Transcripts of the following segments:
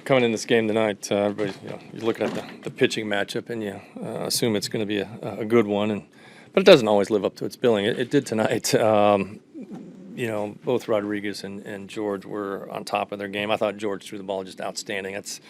coming in this game tonight, everybody, you're looking at the pitching matchup, and you assume it's going to be a good one, but it doesn't always live up to its billing. It did tonight. Both Rodriguez and George were on top of their game. I thought George threw the ball just outstanding. It's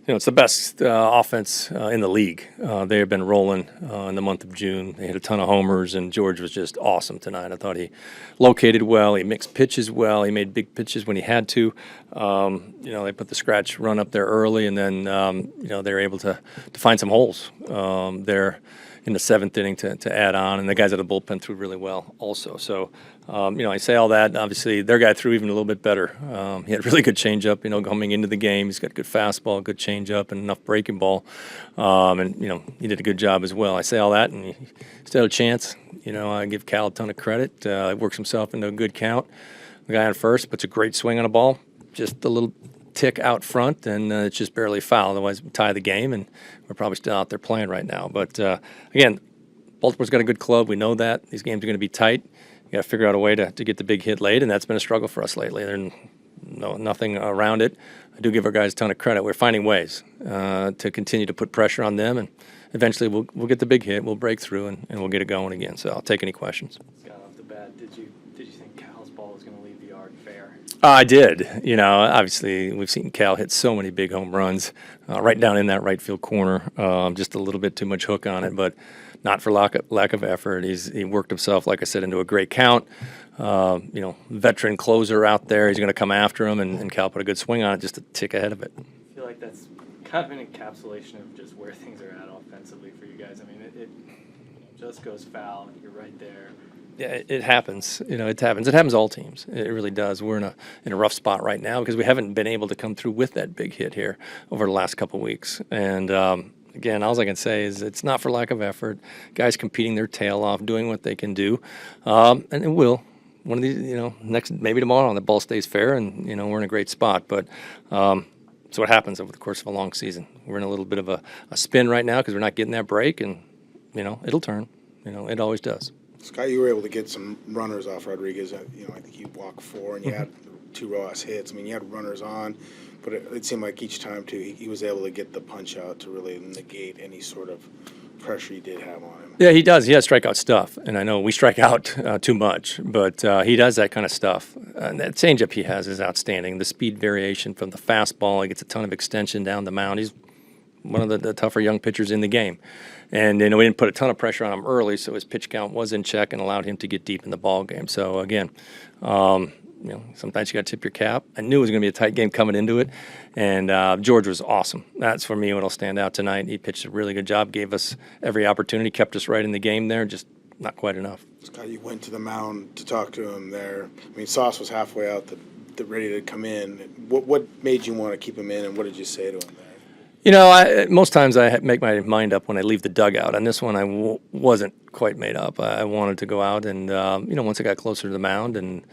the best offense in the league. They have been rolling in the month of June. They hit a ton of homers, and George was just awesome tonight. I thought he located well. He mixed pitches well. He made big pitches when he had to. They put the scratch run up there early, and then they were able to find some holes there in the seventh inning to add on, and the guys at the bullpen threw really well also. So, I say all that. Obviously, their guy threw even a little bit better. He had a really good changeup, coming into the game. He's got good fastball, good changeup, and enough breaking ball. He did a good job as well. I say all that, and he still had a chance. I give Cal a ton of credit. He works himself into a good count. The guy on first puts a great swing on a ball, just a little tick out front, and it's just barely foul. Otherwise, we tie the game, and we're probably still out there playing right now. But, again, Baltimore's got a good club. We know that. These games are going to be tight. You got to figure out a way to get the big hit late, and that's been a struggle for us lately. There's nothing around it. I do give our guys a ton of credit. We're finding ways to continue to put pressure on them, and eventually we'll get the big hit. We'll break through, and we'll get it going again. So I'll take any questions. Scott, off the bat, did you think Cal's ball was going to leave the yard fair? I did. Obviously, we've seen Cal hit so many big home runs right down in that right field corner. Just a little bit too much hook on it, but not for lack of effort. He worked himself, like I said, into a great count. Veteran closer out there. He's going to come after him, and Cal put a good swing on it just a tick ahead of it. I feel like that's kind of an encapsulation of just where things are at offensively for you guys. I mean, it just goes foul. You're right there. Yeah, it happens. It happens. It happens to all teams. It really does. We're in a rough spot right now because we haven't been able to come through with that big hit here over the last couple of weeks. And again, all I can say is it's not for lack of effort. Guys competing their tail off, doing what they can do, and it will. One of these, next maybe tomorrow, the ball stays fair, and we're in a great spot. But that's what happens over the course of a long season. We're in a little bit of a spin right now because we're not getting that break, and it'll turn. It always does. Scott, you were able to get some runners off Rodriguez. I think you walked 4, and you had 2 raw hits. I mean, you had runners on, but it seemed like each time, too, he was able to get the punch out to really negate any sort of pressure he did have on him. Yeah, he does. He has strikeout stuff, and I know we strike out too much, but he does that kind of stuff. And that changeup he has is outstanding. The speed variation from the fastball, he gets a ton of extension down the mound. He's one of the tougher young pitchers in the game. And, we didn't put a ton of pressure on him early, so his pitch count was in check and allowed him to get deep in the ball game. So, again, sometimes you got to tip your cap. I knew it was going to be a tight game coming into it, and George was awesome. That's, for me, what'll stand out tonight. He pitched a really good job, gave us every opportunity, kept us right in the game there, just not quite enough. Scott, you went to the mound to talk to him there. I mean, Sauce was halfway out, ready to come in. What made you want to keep him in, and what did you say to him there? Most times I make my mind up when I leave the dugout. On this one, I wasn't quite made up. I wanted to go out, and once I got closer to the mound, and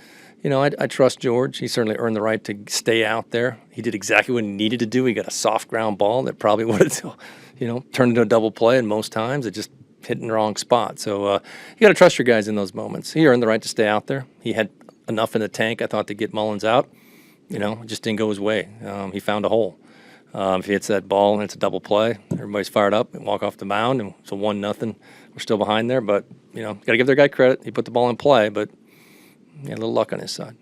I trust George. He certainly earned the right to stay out there. He did exactly what he needed to do. He got a soft ground ball that probably would have, turned into a double play, and most times it just hit in the wrong spot. So you got to trust your guys in those moments. He earned the right to stay out there. He had enough in the tank, I thought, to get Mullins out. It just didn't go his way. He found a hole. If he hits that ball and it's a double play, everybody's fired up and walk off the mound, and it's a 1-0. We're still behind there, but got to give their guy credit. He put the ball in play, but he had a little luck on his side.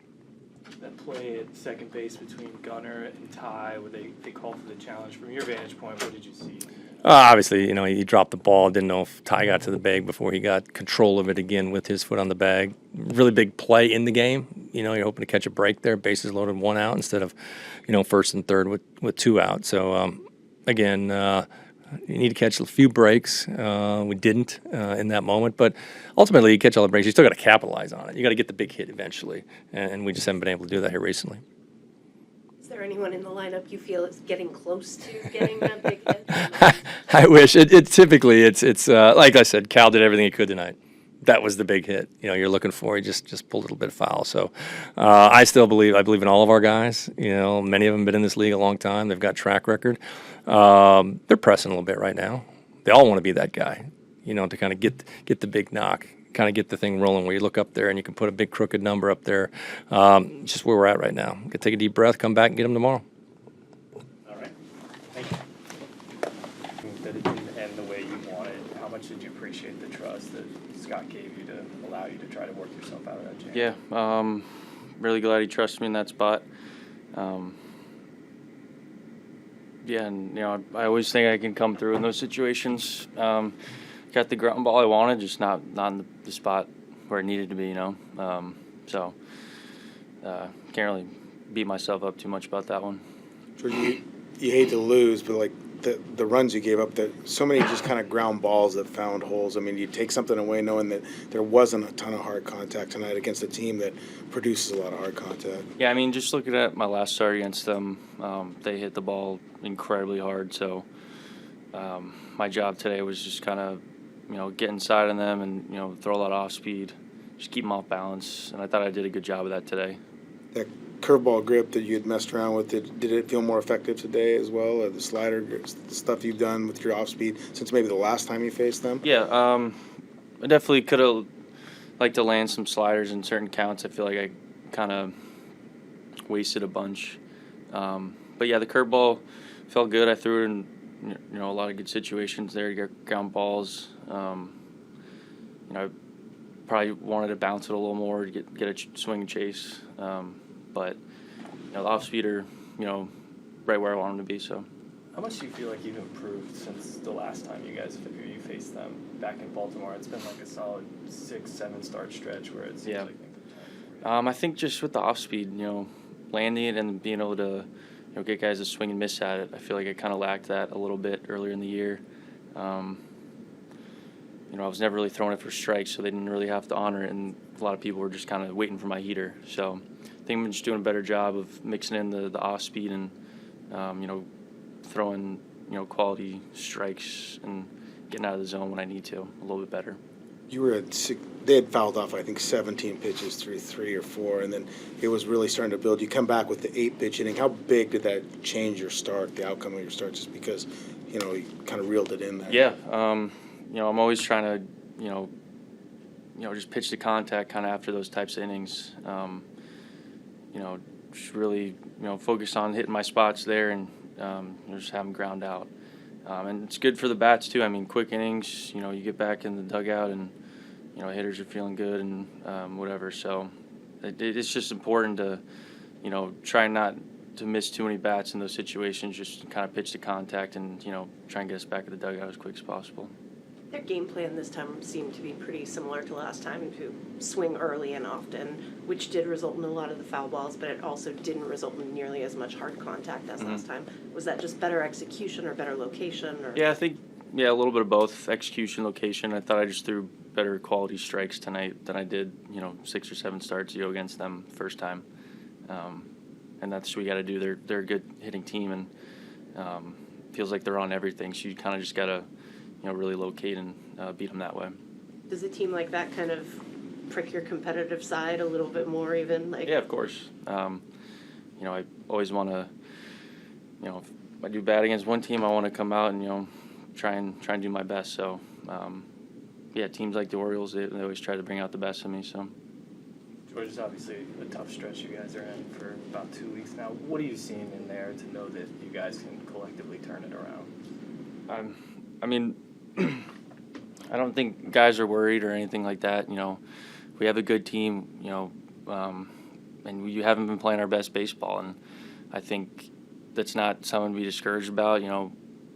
That play at second base between Gunnar and Ty, where they called for the challenge. From your vantage point, what did you see? Obviously, he dropped the ball. Didn't know if Ty got to the bag before he got control of it again with his foot on the bag. Really big play in the game. You're hoping to catch a break there. Bases loaded, 1 out instead of, first and third with 2 out. So, again, you need to catch a few breaks. We didn't in that moment. But ultimately, you catch all the breaks. You still got to capitalize on it. You got to get the big hit eventually. And we just haven't been able to do that here recently. Is there anyone in the lineup you feel is getting close to getting that big hit? I wish. Typically it's like I said, Cal did everything he could tonight. That was the big hit. You're looking for. He just pulled a little bit of foul. So I believe in all of our guys. Many of them have been in this league a long time. They've got track record. They're pressing a little bit right now. They all want to be that guy, to kind of get the big knock, kind of get the thing rolling where you look up there and you can put a big crooked number up there. It's just where we're at right now. Take a deep breath, come back and get them tomorrow. but it didn't end the way you wanted. How much did you appreciate the trust that Scott gave you to allow you to try to work yourself out of that jam? Yeah, really glad he trusted me in that spot. Yeah, and I always think I can come through in those situations. Got the ground ball I wanted, just not in the spot where it needed to be. So can't really beat myself up too much about that one. George, you hate to lose, but like the runs you gave up, so many just kind of ground balls that found holes. I mean, you take something away knowing that there wasn't a ton of hard contact tonight against a team that produces a lot of hard contact. Yeah, I mean, just looking at my last start against them, they hit the ball incredibly hard. So my job today was just kind of, get inside on them and, throw a lot of off speed, just keep them off balance. And I thought I did a good job of that today. That curveball grip that you had messed around with, did it feel more effective today as well? Or the slider, the stuff you've done with your off speed since maybe the last time you faced them? Yeah, I definitely could have liked to land some sliders in certain counts. I feel like I kind of wasted a bunch. But yeah, the curveball felt good. I threw it in a lot of good situations there to get ground balls. I probably wanted to bounce it a little more to get a swing and chase. But the off speeder, right where I want him to be. So. How much do you feel like you've improved since the last time you faced them back in Baltimore? It's been like a solid 6-7 start stretch where it seems like things have I think just with the off speed, landing it and being able to get guys to swing and miss at it. I feel like I kind of lacked that a little bit earlier in the year. I was never really throwing it for strikes, so they didn't really have to honor it, and a lot of people were just kind of waiting for my heater. So I think I'm just doing a better job of mixing in the off speed and throwing quality strikes and getting out of the zone when I need to a little bit better. You were they had fouled off, I think, 17 pitches through 3 or 4, and then it was really starting to build. You come back with the 8-pitch inning. How big did that change your start, the outcome of your start, just because, you kind of reeled it in there? Yeah, I'm always trying to, just pitch to contact kind of after those types of innings. Just really, focus on hitting my spots there and just have them ground out. And it's good for the bats, too. I mean, quick innings, you get back in the dugout and, hitters are feeling good and whatever. So it's just important to, try not to miss too many bats in those situations, just kind of pitch to contact and, try and get us back at the dugout as quick as possible. Their game plan this time seemed to be pretty similar to last time, to swing early and often, which did result in a lot of the foul balls, but it also didn't result in nearly as much hard contact as last time. Was that just better execution or better location? Or? Yeah, I think, a little bit of both, execution, location. I thought I just threw better quality strikes tonight than I did, 6 or 7 starts against them the first time. And that's what we got to do. They're a good hitting team, and feels like they're on everything, so you kind of just got to really locate and beat them that way. Does a team like that kind of prick your competitive side a little bit more even? Yeah, of course. I always want to, if I do bad against one team, I want to come out and, try and do my best. So, teams like the Orioles, they always try to bring out the best in me. So. George, is obviously a tough stretch you guys are in for about 2 weeks now. What are you seeing in there to know that you guys can collectively turn it around? I mean, I don't think guys are worried or anything like that. We have a good team, and we haven't been playing our best baseball. And I think that's not something to be discouraged about.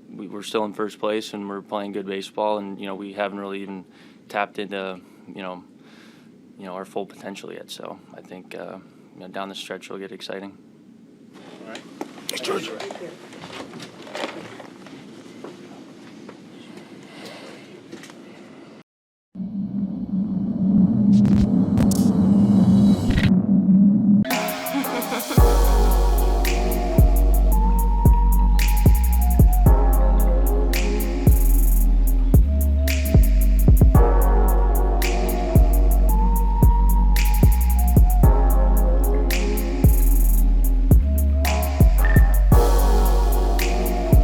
We're still in first place and we're playing good baseball. And, we haven't really even tapped into, our full potential yet. So I think, down the stretch it'll get exciting. All right. Thanks, George. Thank you.